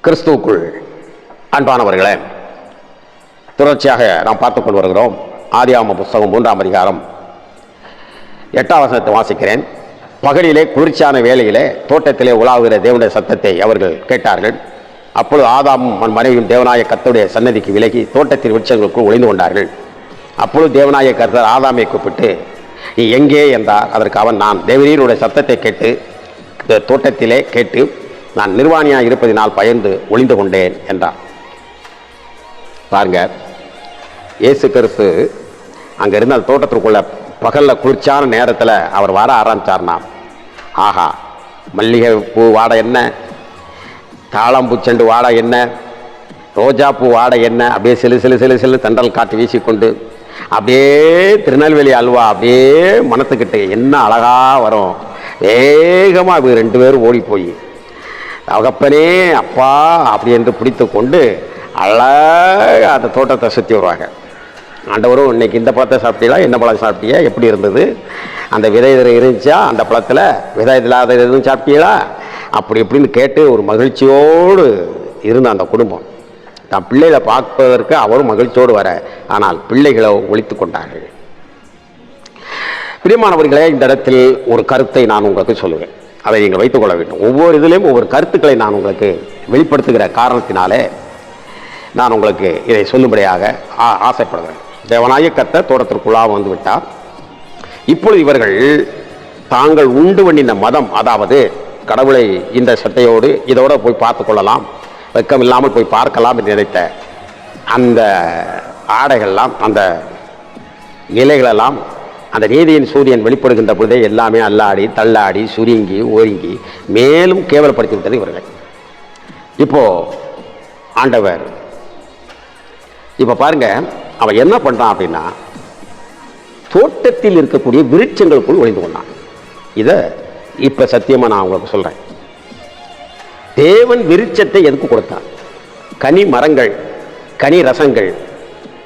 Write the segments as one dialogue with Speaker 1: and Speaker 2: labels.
Speaker 1: கிறிஸ்துவுக்குள் அன்பானவர்களே, தொடர்ச்சியாக நாம் பார்த்துக்கொண்டு வருகிறோம். ஆதியாகம புஸ்தகம் 3ஆம் அதிகாரம் 8ஆம் வசனத்தை வாசிக்கிறேன். பகலிலே குளிர்ச்சியான வேளையிலே தோட்டத்திலே உலாவுகிற தேவனுடைய சத்தத்தை அவர்கள் கேட்டார்கள். அப்பொழுது ஆதாமும் அவன் மனைவியும் தேவனாய கர்த்தருடைய சன்னதிக்கு விலகி தோட்டத்தின் விருட்சங்களுக்குள் ஒளிந்து கொண்டார்கள். அப்பொழுது தேவனாய கர்த்தர் ஆதாமை கூப்பிட்டு, நீ எங்கே என்றார். அதற்கு அவன், நான் தேவரீருடைய சத்தத்தை கேட்டு தோட்டத்திலே கேட்டு நான் நிர்வாணியாக இருப்பதினால் பயந்து ஒளிந்து கொண்டேன் என்றார். பாருங்க, இயேசு கிறிஸ்து அங்கே இருந்த அந்த தோட்டத்திற்குள்ள பகலில் குளிர்ச்சியான நேரத்தில் அவர் வர ஆரம்பித்தார்னா, ஆஹா, மல்லிகை பூ வாடை என்ன, தாளம்பூச்செண்டு வாடை என்ன, ரோஜா பூ வாடை என்ன, அப்படியே சிலு சிலு சிலு சிலு தண்டல் காட்டு வீசிக்கொண்டு அப்படியே திருநெல்வேலி அல்வா அப்படியே மனத்துக்கிட்டு என்ன அழகா வரும். வேகமாக அப்படி 2 பேரும் ஓடி போய் தகப்பனே அப்பா அப்படி என்று பிடித்து கொண்டு அழகாக அந்த தோட்டத்தை சுற்றி வருவாங்க. ஆண்டவரும், இன்னைக்கு இந்த பழத்தை சாப்பிட்டீங்களா, என்ன பழம் சாப்பிட்டீங்க, எப்படி இருந்தது, அந்த விதை இதில் இருந்துச்சா, அந்த பழத்தில் விதை இல்லாத எதுவும் சாப்பிட்டீங்களா, அப்படி இப்படின்னு கேட்டு ஒரு மகிழ்ச்சியோடு இருந்த அந்த குடும்பம் தான் பிள்ளைகளை பார்ப்பதற்கு அவரும் மகிழ்ச்சியோடு வர, ஆனால் பிள்ளைகளை ஒழித்து கொண்டார்கள். பிரியமானவர்களே, இந்த இடத்தில் ஒரு கருத்தை நான் உங்களுக்கு சொல்லுவேன், அதை நீங்கள் வைத்துக் கொள்ள வேண்டும். ஒவ்வொரு இதிலையும் ஒவ்வொரு கருத்துக்களை நான் உங்களுக்கு வெளிப்படுத்துகிற காரணத்தினாலே நான் உங்களுக்கு இதை சொல்லும்படியாக ஆசைப்படுகிறேன். தேவனாய கர்த்தர் தோட்டத்திற்குள்ளாக வந்து விட்டார். இப்பொழுது இவர்கள் தாங்கள் உண்டு பண்ணின மதம், அதாவது கடவுளை இந்த சட்டையோடு இதோடு போய் பார்த்து கொள்ளலாம், வெக்கம் இல்லாமல் போய் பார்க்கலாம் என்று நினைத்த அந்த ஆடைகள்லாம், அந்த இலைகளெல்லாம் அந்த நீதியின் சூரியன் வெளிப்படுகின்ற பொழுதே எல்லாமே அல்லாடி தள்ளாடி சுருங்கி ஒருங்கி மேலும் கேவலப்படுத்தி விட்டது இவர்கள். இப்போ ஆண்டவர் இப்போ பாருங்க, அவன் என்ன பண்ணுறான் அப்படின்னா, தோட்டத்தில் இருக்கக்கூடிய விருட்சங்களுக்குள் ஒளிந்து கொண்டான். இதை இப்போ சத்தியமாக நான் உங்களுக்கு சொல்கிறேன். தேவன் விருட்சத்தை எதுக்கு கொடுத்தான்? கனி மரங்கள், கனி ரசங்கள்,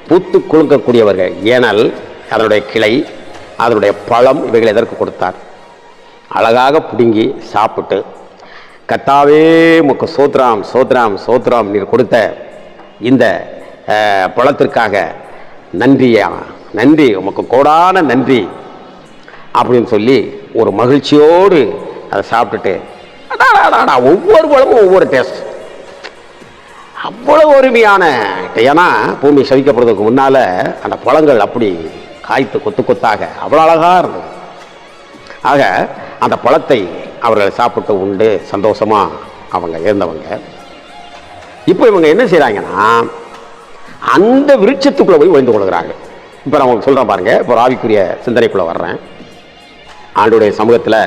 Speaker 1: பூத்து குலுங்கக்கூடியவர்கள், ஏனல், அதனுடைய கிளை, அதனுடைய பழம், இவைகள் எதற்கு கொடுத்தார்? அழகாக பிடுங்கி சாப்பிட்டு, கர்த்தாவே உமக்கு சோத்ராம் சோத்ராம் சோத்ராம் நீர் கொடுத்த இந்த பழத்திற்காக நன்றியா, நன்றி, உமக்கு கோடான நன்றி அப்படின்னு சொல்லி ஒரு மகிழ்ச்சியோடு அதை சாப்பிட்டுட்டு, ஒவ்வொரு பழமும் ஒவ்வொரு டேஸ்ட், அவ்வளவு அருமையான. ஏன்னா பூமி சவிக்கப்படுறதுக்கு முன்னால் அந்த பழங்கள் அப்படி காய்த்து கொத்து கொத்தாக அவ்வளோ அழகாக இருந்தது. ஆக அந்த பழத்தை அவர்கள் சாப்பிட்டு உண்டு சந்தோஷமாக அவங்க இருந்தவங்க. இப்போ இவங்க என்ன செய்கிறாங்கன்னா, அந்த விருட்சத்துக்குள்ளே போய் ஒளிந்து கொள்கிறாங்க. இப்போ நான் உங்களுக்கு சொல்கிறேன் பாருங்க, இப்போ ஆவிக்குரிய சிந்தனைக்குள்ளே வர்றேன். ஆண்டவருடைய சமூகத்தில்,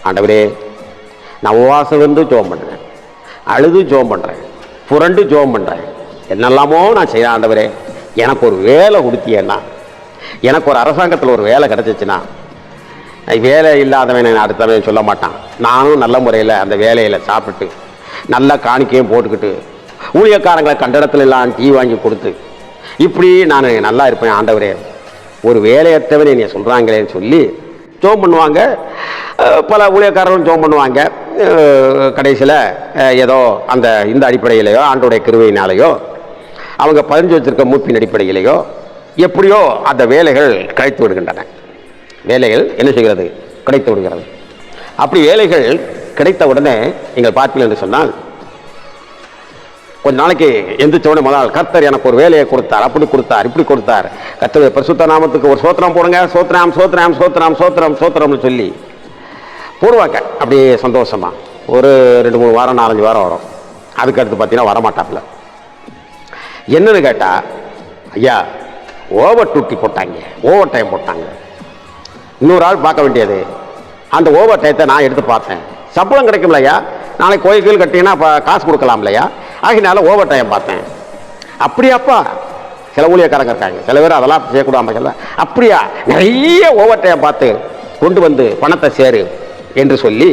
Speaker 1: ஆண்டவரே, நான் உபவாசம் இருந்து ஜெபம் பண்ணுறேன், அழுது ஜெபம் பண்ணுறேன், புரண்டு ஜெபம் பண்ணுறேன், என்னெல்லாமோ நான் செய்கிறேன். ஆண்டவரே, எனக்கு ஒரு வேலை கொடுத்தியேன்னா, எனக்கு ஒரு அரசாங்கத்தில் ஒரு வேலை கிடச்சிச்சுன்னா, வேலை இல்லாதவன் நான் அடுத்தவன் சொல்ல மாட்டான். நானும் நல்ல முறையில் அந்த வேலையில் சாப்பிட்டு நல்ல காணிக்கையும் போட்டுக்கிட்டு ஊழியக்காரங்களை கண்ட இடத்துல எல்லாம் டீ வாங்கி கொடுத்து இப்படி நான் நல்லா இருப்பேன். ஆண்டவரே, ஒரு வேலையற்றவன் என்னை சொல்கிறாங்களேன்னு சொல்லி ஜோம் பண்ணுவாங்க. பல ஊழியக்காரர்களும் ஜோம் பண்ணுவாங்க. கடைசியில் ஏதோ அந்த இந்த அடிப்படையிலையோ ஆண்டோடைய கிருபையினாலேயோ அவங்க பதிஞ்சு வச்சிருக்க மூப்பின் அடிப்படையிலையோ எப்படியோ அந்த வேலைகள் கிடைத்து விடுகின்றன. வேலைகள் என்ன செய்கிறது? கிடைத்து விடுகிறது. அப்படி வேலைகள் கிடைத்த உடனே நீங்கள் பார்ப்பீர்கள் என்று சொன்னால், கொஞ்ச நாளைக்கு எந்திரிச்சோடனே முதல் கர்த்தர் எனக்கு ஒரு வேலையை கொடுத்தார், அப்படி கொடுத்தார், இப்படி கொடுத்தார், கர்த்தருடைய பரிசுத்த நாமத்துக்கு ஒரு சோத்திரம் போடுங்க, சோத்திரம் சோத்திரம் சோத்திரம் சோத்திரம் சோத்திரம்னு சொல்லி போடுவாங்க. அப்படியே சந்தோஷமா ஒரு 2-3 வாரம் 4-5 வாரம் வரும். அதுக்கு அடுத்து பார்த்தீங்கன்னா வரமாட்டாப்புல. என்னன்னு கேட்டால், ஐயா ஓவர் டியூட்டி போட்டாங்க, ஓவர் டைம் போட்டாங்க. இன்னொரு ஆள் பார்க்க வேண்டியது, அந்த ஓவர் டயத்தை நான் எடுத்து பார்த்தேன், சம்பளம் கிடைக்கும் இல்லையா, நாளைக்கு கோயில் கட்டிங்கன்னா காசு கொடுக்கலாம் இல்லையா, ஆகினால ஓவர் டைம் பார்த்தேன். அப்படியாப்பா, சில ஊழியக்காரங்க இருக்காங்க, சில பேர் அதெல்லாம் செய்யக்கூடாம, அப்படியா நிறைய ஓவர் டைம் பார்த்து கொண்டு வந்து பணத்தை சேரு என்று சொல்லி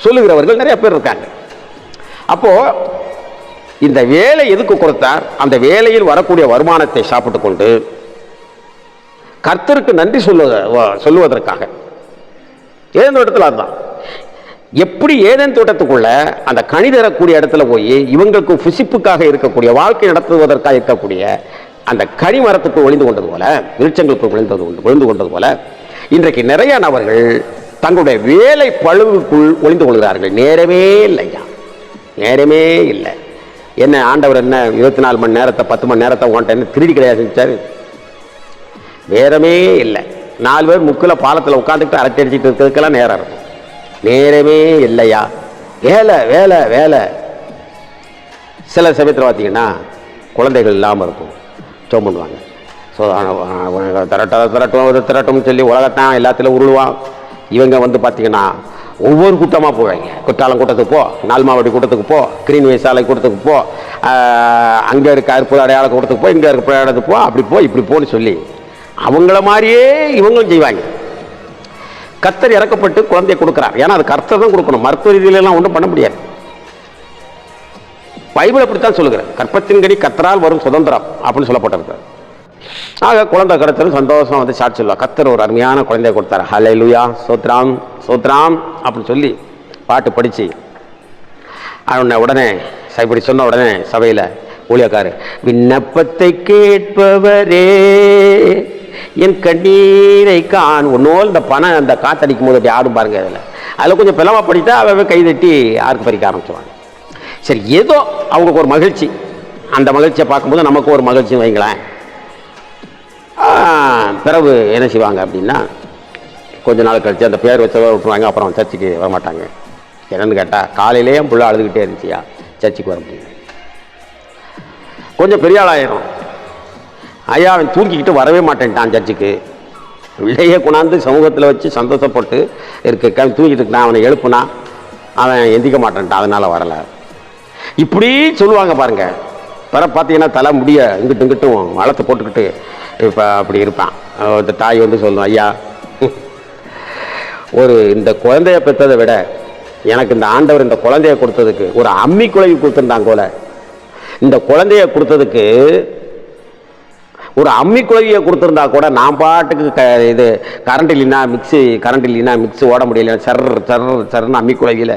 Speaker 1: சொல்லுகிறவர்கள் நிறைய பேர் இருக்காங்க. அப்போ இந்த வேலை எதுக்கு கொடுத்தார்? அந்த வேலையில் வரக்கூடிய வருமானத்தை சாப்பிட்டு கொண்டு கர்த்தருக்கு நன்றி சொல்லுவதற்காக. ஏதோ இடத்துல அதுதான் எப்படி ஏதேன் தோட்டத்துக்குள்ள அந்த கனி தரக்கூடிய இடத்துல போய் இவங்களுக்கு புசிப்புக்காக இருக்கக்கூடிய வாழ்க்கை நடத்துவதற்காக இருக்கக்கூடிய அந்த கனி மரத்துக்கு ஒளிந்து கொண்டது போல, விருட்சங்களுக்கு ஒளிந்து கொண்டது போல, இன்றைக்கு நிறைய நபர்கள் தங்களுடைய வேலை பழுவுக்குள் ஒளிந்து கொள்கிறார்கள். நேரமே இல்லையா, நேரமே இல்லை. என்ன ஆண்டவர் என்ன 24 மணி நேரத்தை 10 மணி நேரத்தை ஓன்ட்ட திருடி கிடையாது செஞ்சாரு? நேரமே இல்லை. 4 பேர் முக்கில் பாலத்தில் உட்காந்துக்கிட்டு அரட்டை அடிச்சுட்டு இருக்கிறதுக்கெல்லாம் நேரம் இருக்கும். நேரமே இல்லையா, வேலை வேலை வேலை. சில சமயத்தில் பார்த்தீங்கன்னா குழந்தைகள் இல்லாமல் இருக்கும், சோம் பண்ணுவாங்க. ஸோ திரட்டும்னு சொல்லி உலகத்தான் எல்லாத்திலும் உருளுவான். இவங்க வந்து பார்த்தீங்கன்னா ஒவ்வொரு கூட்டமாக போவாங்க. குற்றாலம் கூட்டத்துக்கு போ, நால்மாவடி கூட்டத்துக்கு போ, கிரீன்வே சாலை கூட்டத்துக்கு போ, அங்கே இருக்க அற்புத அடையாள கூட்டத்துக்கு போ, இங்கே இருக்க இடத்துக்கு போ, அப்படி போ இப்படி போன்னு சொல்லி அவங்கள மாதிரியே இவங்களும் செய்வாங்க. கர்த்தர் இறக்கப்பட்டு குழந்தைய கொடுக்குறார். ஏன்னா அது கர்த்தர் தான் கொடுக்கணும், மருத்துவ ரீதியிலலாம் ஒன்றும் பண்ண முடியாது. பைபிள் அப்படித்தான் சொல்லுகிறேன், கற்பத்தின் கனி கர்த்தரால் வரும் சுதந்திரம் அப்படின்னு சொல்லப்பட்டிருக்கு. ஆக குழந்தை கிடைச்சது சந்தோஷம் வந்து சாட்சி சொல்லுவா, கர்த்தர் ஒரு அருமையான குழந்தைய கொடுத்தாரு, ஹல்லேலூயா சோத்ராம் சோத்ராம் அப்படின்னு சொல்லி பாட்டு படித்து உடனே இப்படி சொன்ன உடனே சபையில் ஊழியக்காரு, விண்ணப்பத்தை கேட்பவரே என் கண்ணீரை காண். ஒன்னோல் இந்த பணம் அந்த காத்தடிக்கும் போது அப்படி ஆடும் பாருங்க. அதில் கொஞ்சம் பிளவா படித்தா அவ கைதட்டி ஆருக்கு பறிக்க ஆரம்பிச்சுவாங்க. சரி, ஏதோ அவங்களுக்கு ஒரு மகிழ்ச்சி, அந்த மகிழ்ச்சியை பார்க்கும்போது நமக்கு ஒரு மகிழ்ச்சி வைங்களேன். பிறகு என்ன செய்வாங்க அப்படின்னா, கொஞ்ச நாள் கழிச்சு அந்த பேர் வச்சதை விட்டுருவாங்க, அப்புறம் சர்ச்சுக்கு வரமாட்டாங்க. என்னன்னு கேட்டால் காலையிலேயே புள்ள அழுதுகிட்டே இருந்துச்சியா, சர்ச்சுக்கு வர முடியும். கொஞ்சம் பெரிய ஆளாயிரும், ஐயா அவன் தூக்கிக்கிட்டு வரவே மாட்டேன்ட்டான் சர்ச்சுக்கு. பிள்ளையே கொண்டாந்து சமூகத்தில் வச்சு சந்தோஷப்பட்டு இருக்க தூக்கிட்டு இருக்கான், அவனை எழுப்புனா அவன் எந்திக்க மாட்டேன்ட்டான், அதனால் வரலை. இப்படி சொல்லுவாங்க பாருங்க. பிற பார்த்தீங்கன்னா தலை முடிய இங்கிட்டு இங்கிட்டும் வளர்த்து போட்டுக்கிட்டு இப்போ அப்படி இருப்பான். இந்த தாய் வந்து சொல்லுவோம், ஐயா ஒரு இந்த குழந்தைய பெற்றதை விட எனக்கு இந்த ஆண்டவர் இந்த குழந்தைய கொடுத்ததுக்கு ஒரு அம்மி குழவி கொடுத்துருந்தாங்க போல, இந்த குழந்தைய கொடுத்ததுக்கு ஒரு அம்மி குழவியை கொடுத்துருந்தா கூட நான் பாட்டுக்கு இது கரண்ட் இல்லைன்னா மிக்ஸி ஓட முடியல, சர்ன்னு அம்மி குழவியில்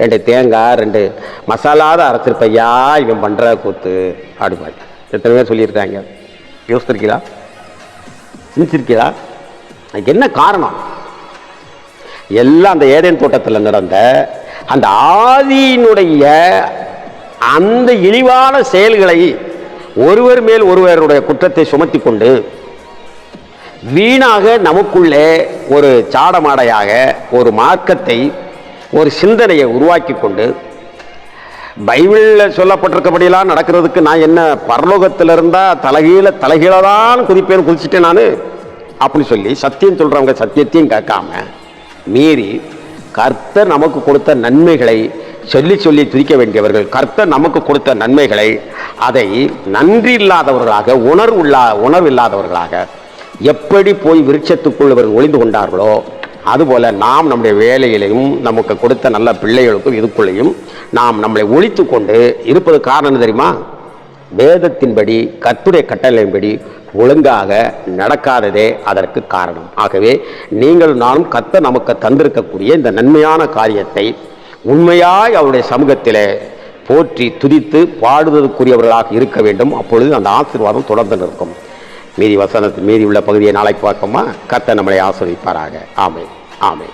Speaker 1: 2 தேங்காய் 2 மசாலாத அரைச்சிருப்பையா இவன் பண்ணுற கூத்து ஆடுபாய். எத்தனை பேர் சொல்லியிருக்காங்க, யோசிச்சிருக்கீங்களா, சிந்திச்சிருக்கீங்களா? அதுக்கு என்ன காரணம்? எல்லாம் அந்த ஏதேன் தோட்டத்தில் நடந்த அந்த ஆதியினுடைய அந்த இழிவான செயல்களை ஒருவர் மேல் ஒருவருடைய குற்றத்தை சுமத்தி கொண்டு வீணாக நமக்குள்ளே ஒரு சாடமாடையாக ஒரு மார்க்கத்தை ஒரு சிந்தனையை உருவாக்கி கொண்டு பைபிளில் சொல்லப்பட்டிருக்கபடியெல்லாம் நடக்கிறதுக்கு நான் என்ன பரலோகத்தில் இருந்தால் தலைகீழதான் குதிச்சிட்டேன் நான் அப்படின்னு சொல்லி சத்தியம் சொல்கிறவங்க சத்தியத்தையும் கேட்காம மீறி கர்த்தர் நமக்கு கொடுத்த நன்மைகளை சொல்லி துதிக்க வேண்டியவர்கள், கர்த்தர் நமக்கு கொடுத்த நன்மைகளை அதை நன்றி இல்லாதவர்களாக உணர்வில்லாதவர்களாக எப்படி போய் விருட்சத்துக்குள் இவர்கள் ஒளிந்து கொண்டார்களோ அதுபோல நாம் நம்முடைய வேலையிலையும் நமக்கு கொடுத்த நல்ல பிள்ளைகளுக்கும் இதுக்குள்ளேயும் நாம் நம்மளை ஒழித்து கொண்டு இருப்பது காரணம் தெரியுமா? வேதத்தின்படி கர்த்தருடைய கட்டளையின்படி ஒழுங்காக நடக்காததே அதற்கு காரணம். ஆகவே நீங்கள் நானும் கர்த்தர் நமக்கு தந்திருக்கக்கூடிய இந்த நன்மையான காரியத்தை உண்மையாய் அவருடைய சமூகத்திலே போற்றி துதித்து பாடுவதற்குரியவர்களாக இருக்க வேண்டும். அப்பொழுது அந்த ஆசீர்வாதம் தொடர்ந்து நிற்கும். மீதி உள்ள பகுதியை நாளைக்கு பார்ப்போமா? கர்த்தர் நம்மளை ஆசீர்வதிப்பாராக. ஆமென், ஆமென்.